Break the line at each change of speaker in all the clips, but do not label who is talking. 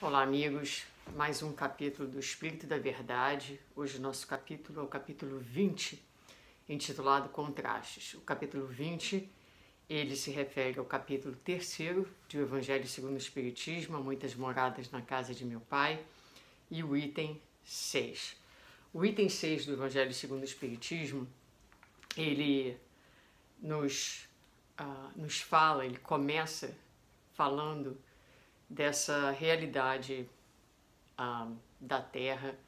Olá, amigos. Mais um capítulo do Espírito da Verdade. Hoje o nosso capítulo é o capítulo 20, intitulado Contrastes. O capítulo 20, ele se refere ao capítulo 3º do Evangelho segundo o Espiritismo, Há Muitas Moradas na Casa de Meu Pai, e o item 6. O item 6 do Evangelho segundo o Espiritismo, ele nos fala, ele começa falando dessa realidade da Terra,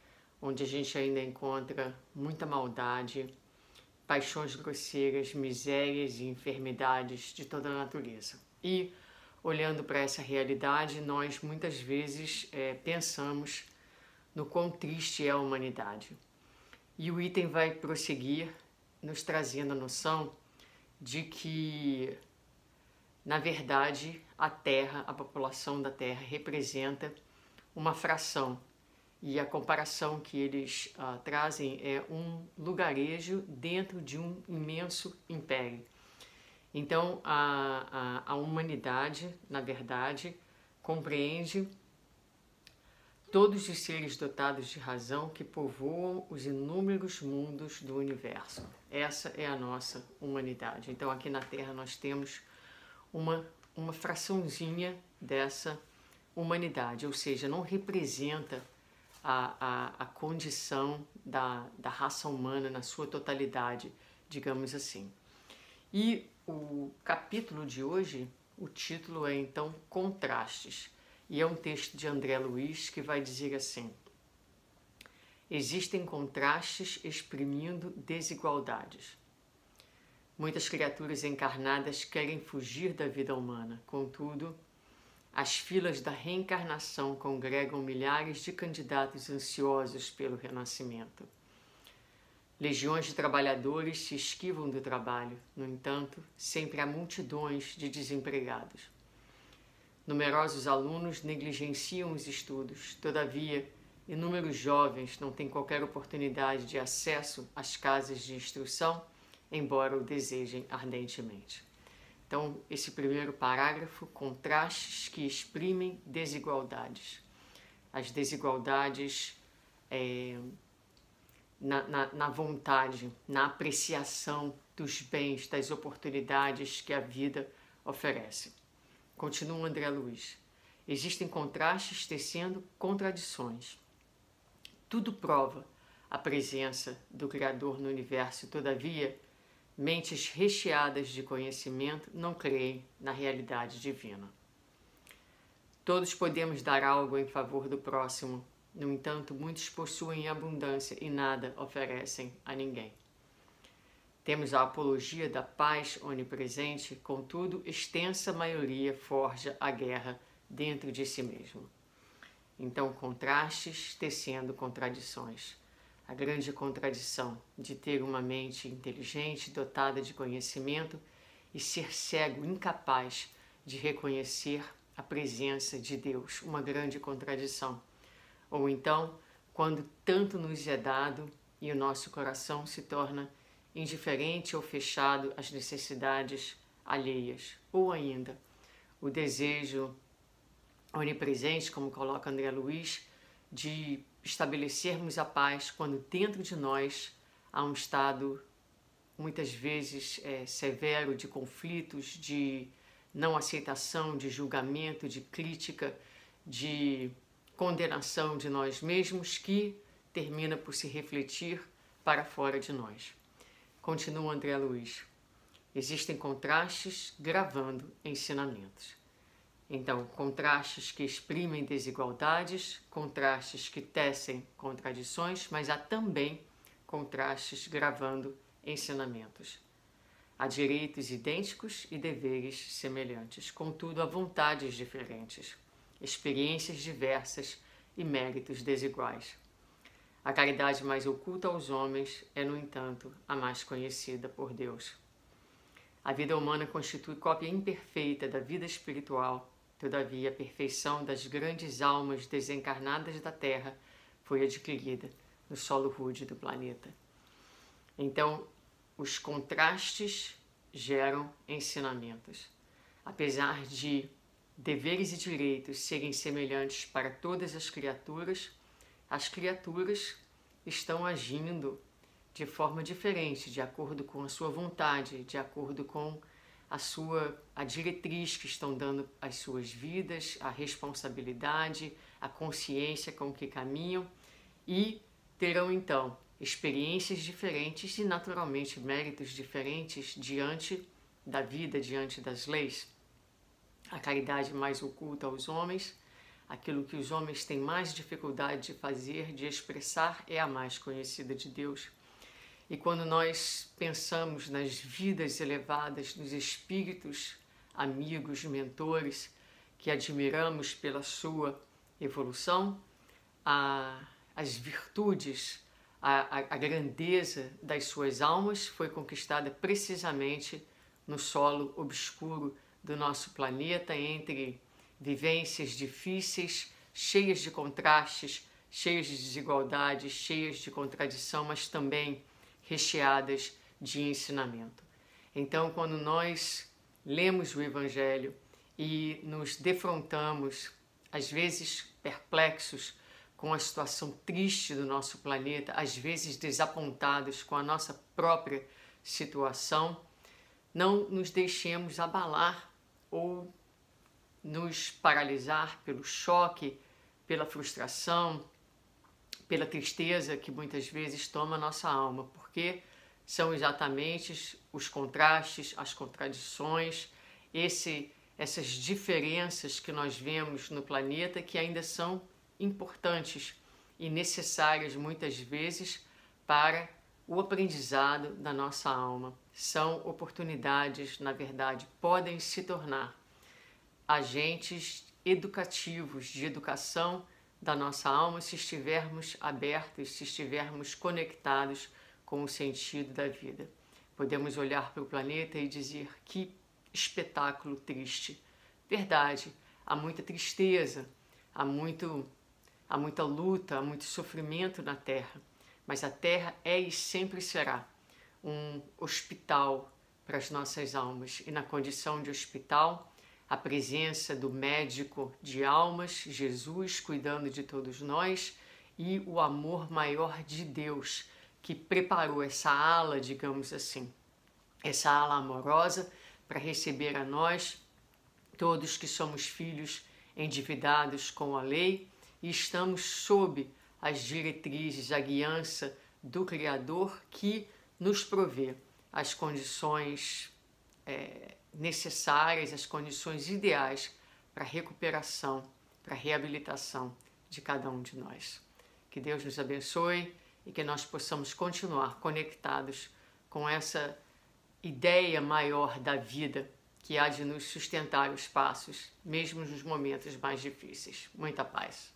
onde a gente ainda encontra muita maldade, paixões grosseiras, misérias e enfermidades de toda a natureza. E, olhando para essa realidade, nós muitas vezes pensamos no quão triste é a humanidade. E o item vai prosseguir nos trazendo a noção de que, na verdade, a Terra, a população da Terra representa uma fração, e a comparação que eles trazem é um lugarejo dentro de um imenso império. Então, a humanidade, na verdade, compreende todos os seres dotados de razão que povoam os inúmeros mundos do universo. Essa é a nossa humanidade. Então, aqui na Terra nós temos uma fraçãozinha dessa humanidade, ou seja, não representa a condição da raça humana na sua totalidade, digamos assim. E o capítulo de hoje, o título é então Contrastes, e é um texto de André Luiz que vai dizer assim: existem contrastes exprimindo desigualdades. Muitas criaturas encarnadas querem fugir da vida humana, contudo, as filas da reencarnação congregam milhares de candidatos ansiosos pelo renascimento. Legiões de trabalhadores se esquivam do trabalho, no entanto, sempre há multidões de desempregados. Numerosos alunos negligenciam os estudos, todavia, inúmeros jovens não têm qualquer oportunidade de acesso às casas de instrução, embora o desejem ardentemente. Então, esse primeiro parágrafo, contrastes que exprimem desigualdades. As desigualdades na vontade, na apreciação dos bens, das oportunidades que a vida oferece. Continua André Luiz. Existem contrastes tecendo contradições. Tudo prova a presença do Criador no universo, todavia, mentes recheadas de conhecimento não creem na realidade divina. Todos podemos dar algo em favor do próximo, no entanto, muitos possuem abundância e nada oferecem a ninguém. Temos a apologia da paz onipresente, contudo, extensa maioria forja a guerra dentro de si mesmo. Então, contrastes tecendo contradições. A grande contradição de ter uma mente inteligente, dotada de conhecimento, e ser cego, incapaz de reconhecer a presença de Deus. Uma grande contradição. Ou então, quando tanto nos é dado e o nosso coração se torna indiferente ou fechado às necessidades alheias. Ou ainda, o desejo onipresente, como coloca André Luiz, de estabelecermos a paz quando dentro de nós há um estado muitas vezes severo de conflitos, de não aceitação, de julgamento, de crítica, de condenação de nós mesmos, que termina por se refletir para fora de nós. Continua André Luiz. Existem contrastes gravando ensinamentos. Então, contrastes que exprimem desigualdades, contrastes que tecem contradições, mas há também contrastes gravando ensinamentos. Há direitos idênticos e deveres semelhantes, contudo, há vontades diferentes, experiências diversas e méritos desiguais. A caridade mais oculta aos homens é, no entanto, a mais conhecida por Deus. A vida humana constitui cópia imperfeita da vida espiritual. Todavia, a perfeição das grandes almas desencarnadas da Terra foi adquirida no solo rude do planeta. Então, os contrastes geram ensinamentos. Apesar de deveres e direitos serem semelhantes para todas as criaturas estão agindo de forma diferente, de acordo com a sua vontade, de acordo com a diretriz que estão dando às suas vidas, a responsabilidade, a consciência com que caminham, e terão então experiências diferentes e naturalmente méritos diferentes diante da vida, diante das leis. A caridade mais oculta aos homens, aquilo que os homens têm mais dificuldade de fazer, de expressar, é a mais conhecida de Deus. E quando nós pensamos nas vidas elevadas dos espíritos, amigos, mentores, que admiramos pela sua evolução, as virtudes, a grandeza das suas almas foi conquistada precisamente no solo obscuro do nosso planeta, entre vivências difíceis, cheias de contrastes, cheias de desigualdades, cheias de contradição, mas também recheadas de ensinamento. Então, quando nós lemos o Evangelho e nos defrontamos, às vezes perplexos com a situação triste do nosso planeta, às vezes desapontados com a nossa própria situação, não nos deixemos abalar ou nos paralisar pelo choque, pela frustração, pela tristeza que muitas vezes toma a nossa alma, porque são exatamente os contrastes, as contradições, essas diferenças que nós vemos no planeta que ainda são importantes e necessárias muitas vezes para o aprendizado da nossa alma. São oportunidades, na verdade, podem se tornar agentes educativos, de educação da nossa alma, se estivermos abertos, se estivermos conectados com o sentido da vida. Podemos olhar para o planeta e dizer: que espetáculo triste. Verdade, há muita tristeza, há muita luta, há muito sofrimento na Terra, mas a Terra é e sempre será um hospital para as nossas almas, e na condição de hospital, a presença do médico de almas, Jesus, cuidando de todos nós, e o amor maior de Deus, que preparou essa ala, digamos assim, essa ala amorosa para receber a nós, todos que somos filhos endividados com a lei e estamos sob as diretrizes, a guiança do Criador, que nos provê as condições necessárias, as condições ideais para a recuperação, para a reabilitação de cada um de nós. Que Deus nos abençoe e que nós possamos continuar conectados com essa ideia maior da vida que há de nos sustentar os passos, mesmo nos momentos mais difíceis. Muita paz.